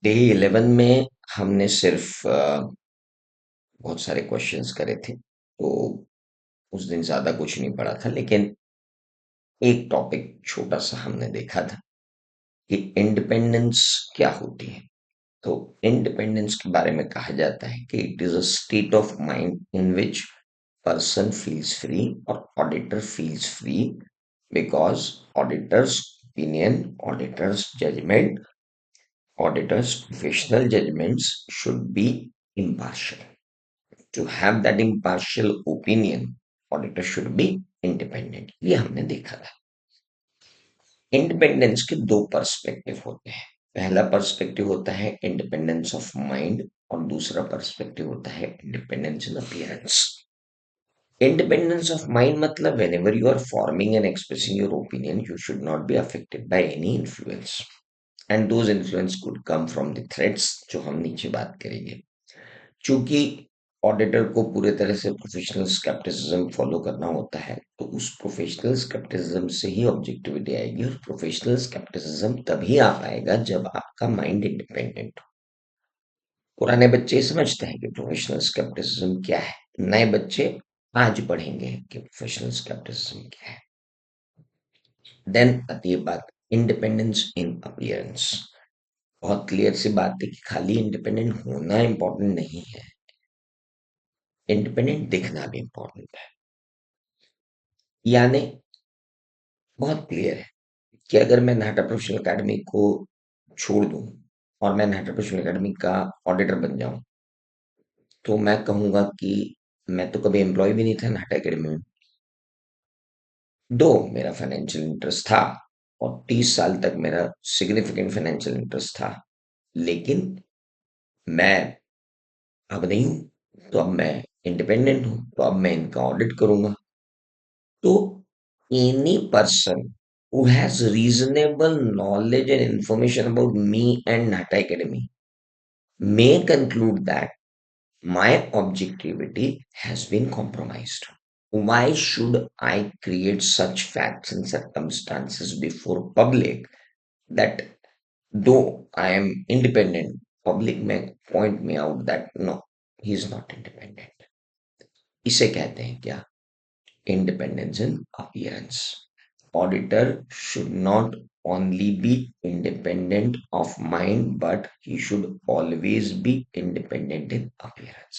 Day 11 में हमने सिर्फ बहुत सारे क्वेश्चंस करे थे, तो उस दिन ज्यादा कुछ नहीं पढ़ा था, लेकिन एक टॉपिक छोटा सा हमने देखा था कि इंडिपेंडेंस क्या होती है। तो इंडिपेंडेंस के बारे में कहा जाता है कि it is a state of mind in which person feels free or auditor feels free because auditor's opinion, auditor's judgment, auditor's professional judgments should be impartial. To have that impartial opinion, auditor should be independent. ये हमने देखा था। Independence के दो perspective होते हैं। पहला perspective होता है इंडिपेंडेंस ऑफ माइंड और दूसरा पर्सपेक्टिव होता है independence in appearance. Independence of mind matlab whenever you are forming and expressing your opinion, you should not be affected by any influence. And those influence could come from the threats जो हम नीचे बात करेंगे। चूंकि auditor को पूरे तरह से प्रोफेशनल स्केप्टिसिज्म फॉलो करना होता है, तो उस प्रोफेशनल स्केप्टिसिज्म से ही ऑब्जेक्टिविटी आएगी, और प्रोफेशनल स्केप्टिसिज्म तभी आ पाएगा जब आपका माइंड इंडिपेंडेंट हो। पुराने बच्चे समझते हैं कि प्रोफेशनल स्केप्टिसिज्म क्या है, नए बच्चे आज पढ़ेंगे कि प्रोफेशनल स्केप्टिसिज्म क्या है। देन आती है बात इंडिपेंडेंस इन अपीयरेंस। बहुत क्लियर सी बात है कि खाली इंडिपेंडेंट होना इंपॉर्टेंट नहीं है, इंडिपेंडेंट दिखना भी इंपॉर्टेंट है। यानी बहुत क्लियर है कि अगर मैं नाटा प्रोफेशनल एकेडमी को छोड़ दूं और मैं नाटा प्रोफेशनल एकेडमी का ऑडिटर बन जाऊं, तो मैं कहूंगा कि मैं तो कभी एम्प्लॉय भी नहीं था नाटा एकेडमी में। दो मेरा फाइनेंशियल इंटरेस्ट था, और 30 साल तक मेरा सिग्निफिकेंट फाइनेंशियल इंटरेस्ट था, लेकिन मैं अब नहीं हूं। तो अब मैं इंडिपेंडेंट हूं, तो अब मैं इनका ऑडिट करूंगा। तो any person who has reasonable knowledge and information about me and Nata Academy may conclude that my objectivity has been compromised. Why should I create such facts and circumstances before public that though I am independent, public may point me out that no, he is not independent. इसे कहते हैं क्या? Independence in appearance. Auditor should not only be independent of mind, but he should always be independent in appearance.